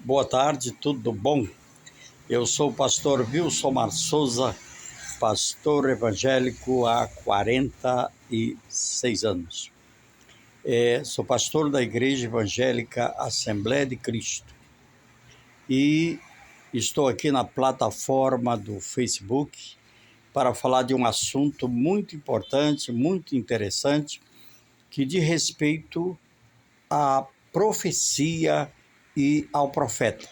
Boa tarde, tudo bom? Eu sou o pastor Wilson Mar Souza, pastor evangélico há 46 anos. Sou pastor da Igreja Evangélica Assembleia de Cristo e estou aqui na plataforma do Facebook para falar de um assunto muito importante, muito interessante, que diz respeito à profecia e ao profeta.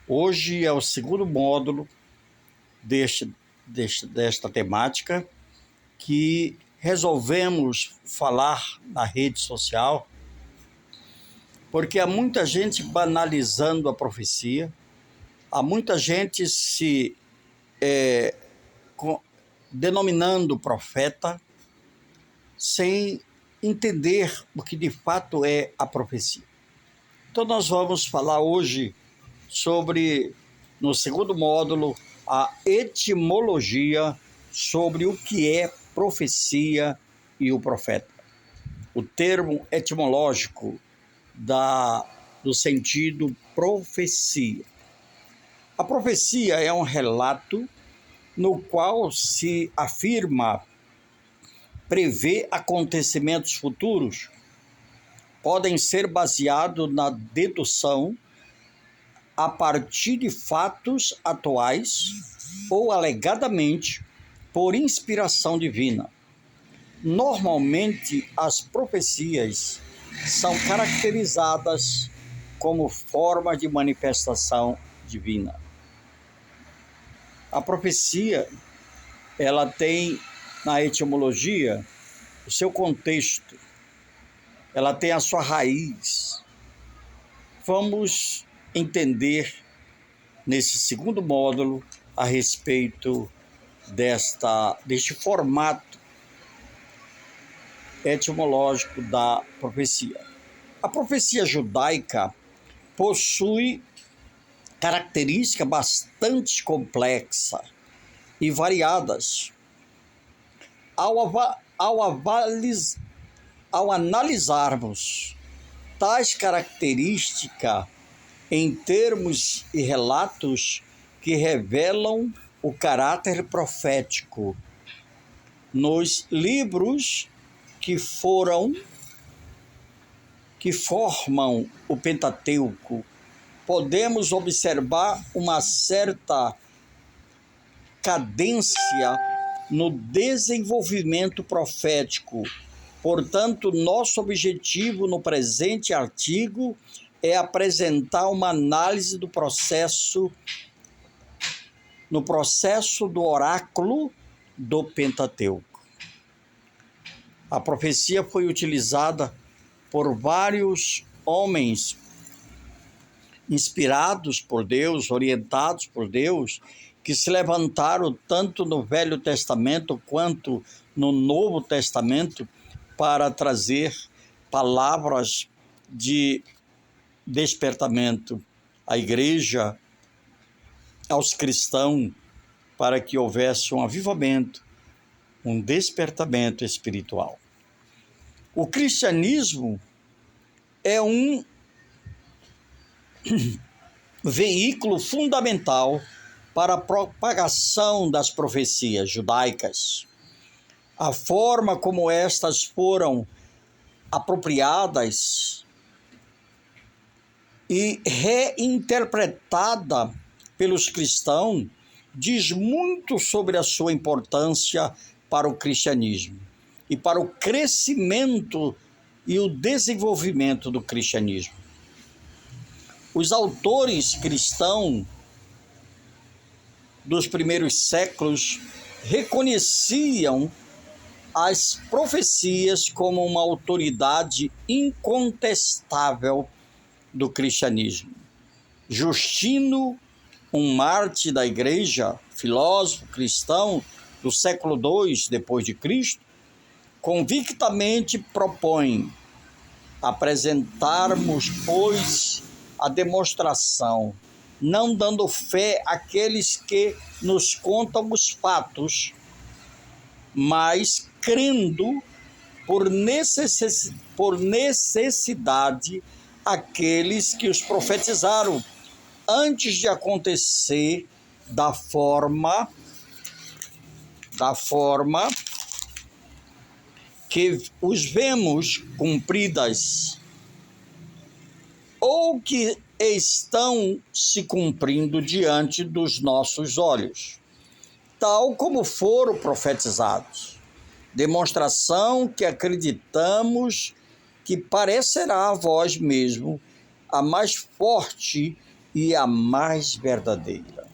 Hoje é o segundo módulo desta temática que resolvemos falar na rede social, porque há muita gente banalizando a profecia, há muita gente se denominando profeta sem entender o que de fato é a profecia. Então nós vamos falar hoje sobre, no segundo módulo, a etimologia sobre o que é profecia e o profeta. O termo etimológico do sentido profecia. A profecia é um relato no qual se afirma prever acontecimentos futuros. Podem ser baseados na dedução a partir de fatos atuais ou alegadamente por inspiração divina. Normalmente, as profecias são caracterizadas como forma de manifestação divina. A profecia, ela tem na etimologia o seu contexto, ela tem a sua raiz. Vamos entender nesse segundo módulo a respeito deste formato etimológico da profecia. A profecia judaica possui características bastante complexas e variadas. Ao analisarmos tais características em termos e relatos que revelam o caráter profético nos livros que formam o Pentateuco, podemos observar uma certa cadência no desenvolvimento profético. Portanto, nosso objetivo no presente artigo é apresentar uma análise do processo do oráculo do Pentateuco. A profecia foi utilizada por vários homens inspirados por Deus, orientados por Deus, que se levantaram tanto no Velho Testamento quanto no Novo Testamento para trazer palavras de despertamento à igreja, aos cristãos, para que houvesse um avivamento, um despertamento espiritual. O cristianismo é um veículo fundamental para a propagação das profecias judaicas. A forma como estas foram apropriadas e reinterpretada pelos cristãos diz muito sobre a sua importância para o cristianismo e para o crescimento e o desenvolvimento do cristianismo. Os autores cristãos dos primeiros séculos reconheciam as profecias como uma autoridade incontestável do cristianismo. Justino, um mártir da igreja, filósofo cristão do século II depois de Cristo, convictamente propõe apresentarmos, pois, a demonstração, não dando fé àqueles que nos contam os fatos, mas crendo por necessidade aqueles que os profetizaram antes de acontecer da forma que os vemos cumpridas ou que estão se cumprindo diante dos nossos olhos, tal como foram profetizados. Demonstração que acreditamos que parecerá a voz mesmo a mais forte e a mais verdadeira.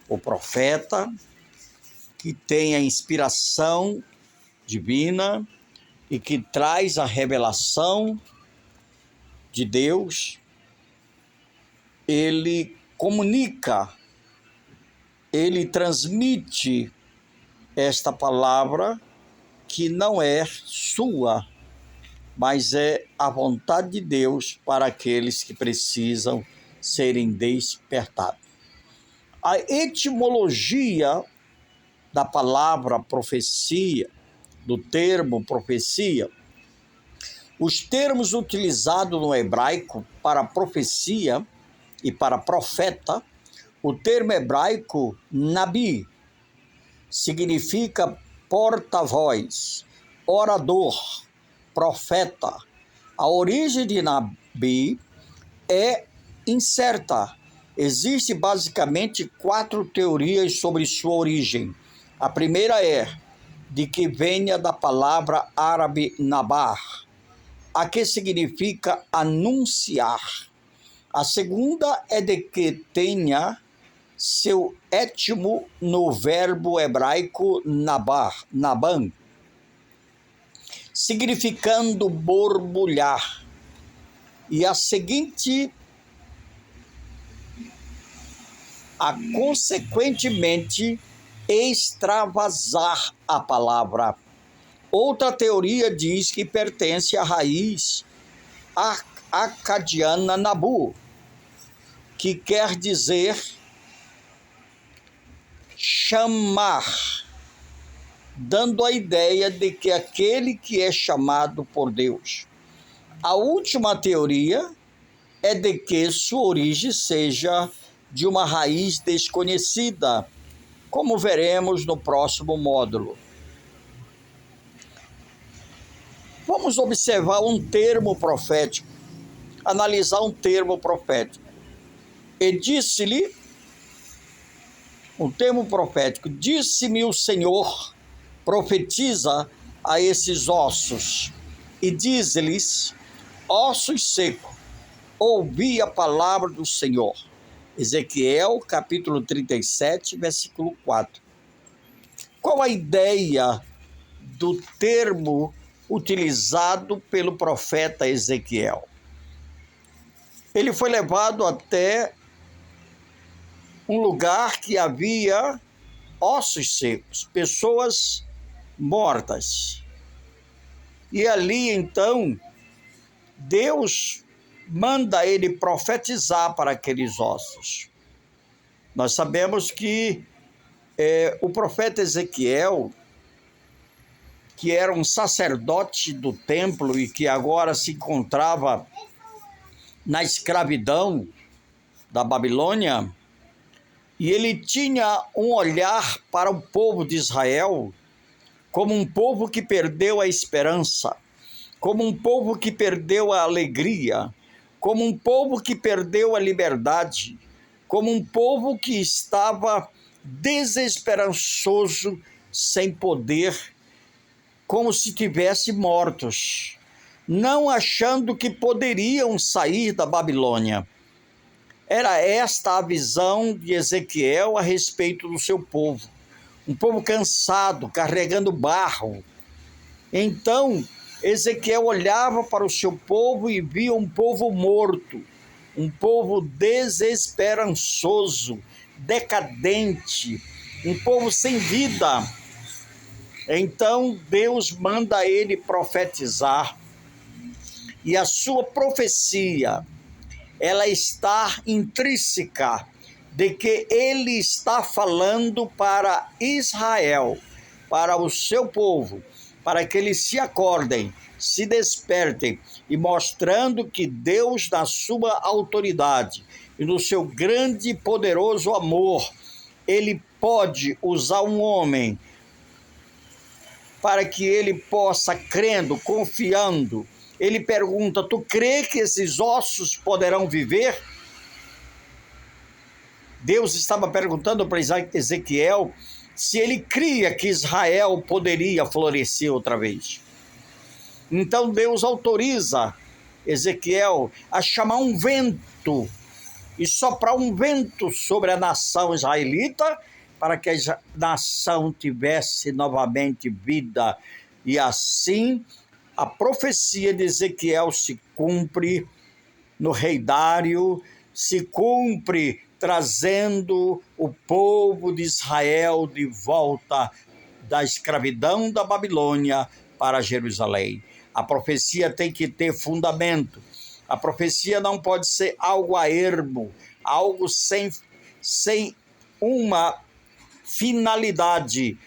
O profeta que tem a inspiração divina e que traz a revelação de Deus, ele comunica, ele transmite esta palavra que não é sua, mas é a vontade de Deus para aqueles que precisam serem despertados. A etimologia da palavra profecia, do termo profecia, os termos utilizados no hebraico para profecia e para profeta, o termo hebraico nabi significa porta-voz, orador, profeta. A origem de nabi é incerta. Existem basicamente 4 teorias sobre sua origem. A primeira é de que venha da palavra árabe nabar, a que significa anunciar. A segunda é de que tenha seu étimo no verbo hebraico naban, significando borbulhar. E a seguinte, consequentemente, extravasar a palavra. Outra teoria diz que pertence à raiz acadiana nabu, que quer dizer chamar, dando a ideia de que aquele que é chamado por Deus. A última teoria é de que sua origem seja de uma raiz desconhecida, como veremos no próximo módulo. Vamos observar um termo profético, analisar um termo profético. E disse-lhe, um termo profético, disse-me o Senhor, profetiza a esses ossos, e diz-lhes, ossos secos, ouvi a palavra do Senhor. Ezequiel, capítulo 37, versículo 4. Qual a ideia do termo utilizado pelo profeta Ezequiel? Ele foi levado até um lugar que havia ossos secos, pessoas mortas. E ali, então, Deus manda ele profetizar para aqueles ossos. Nós sabemos que o profeta Ezequiel, que era um sacerdote do templo e que agora se encontrava na escravidão da Babilônia, e ele tinha um olhar para o povo de Israel como um povo que perdeu a esperança, como um povo que perdeu a alegria, como um povo que perdeu a liberdade, como um povo que estava desesperançoso, sem poder, como se tivesse mortos, não achando que poderiam sair da Babilônia. Era esta a visão de Ezequiel a respeito do seu povo. Um povo cansado, carregando barro. Então, Ezequiel olhava para o seu povo e via um povo morto, um povo desesperançoso, decadente, um povo sem vida. Então, Deus manda ele profetizar. E a sua profecia, ela está intrínseca de que ele está falando para Israel, para o seu povo, para que eles se acordem, se despertem e mostrando que Deus, na sua autoridade e no seu grande e poderoso amor, Ele pode usar um homem para que ele possa, crendo, confiando. Ele pergunta: tu crê que esses ossos poderão viver? Deus estava perguntando para Ezequiel se ele cria que Israel poderia florescer outra vez. Então Deus autoriza Ezequiel a chamar um vento e soprar um vento sobre a nação israelita para que a nação tivesse novamente vida. E assim a profecia de Ezequiel se cumpre no rei Dário, se cumpre trazendo o povo de Israel de volta da escravidão da Babilônia para Jerusalém. A profecia tem que ter fundamento. A profecia não pode ser algo a ermo, algo sem uma finalidade.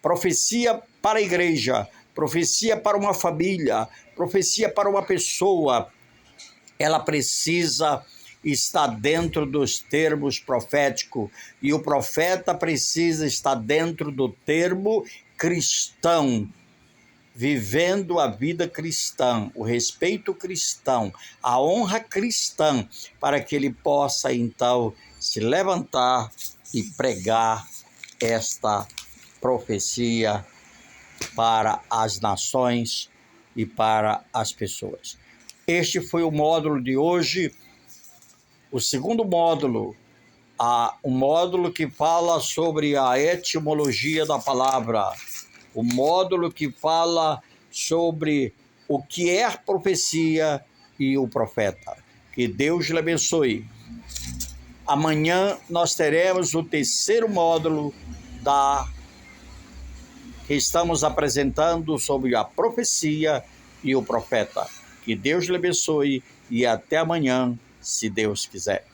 Profecia para a igreja, profecia para uma família, profecia para uma pessoa, ela precisa estar dentro dos termos proféticos, e o profeta precisa estar dentro do termo cristão, vivendo a vida cristã, o respeito cristão, a honra cristã, para que ele possa então se levantar e pregar esta profecia para as nações e para as pessoas. Este foi o módulo de hoje. O segundo módulo, um módulo que fala sobre a etimologia da palavra, o módulo que fala sobre o que é a profecia e o profeta. Que Deus lhe abençoe. Amanhã nós teremos o terceiro módulo que estamos apresentando sobre a profecia e o profeta. Que Deus lhe abençoe e até amanhã, se Deus quiser.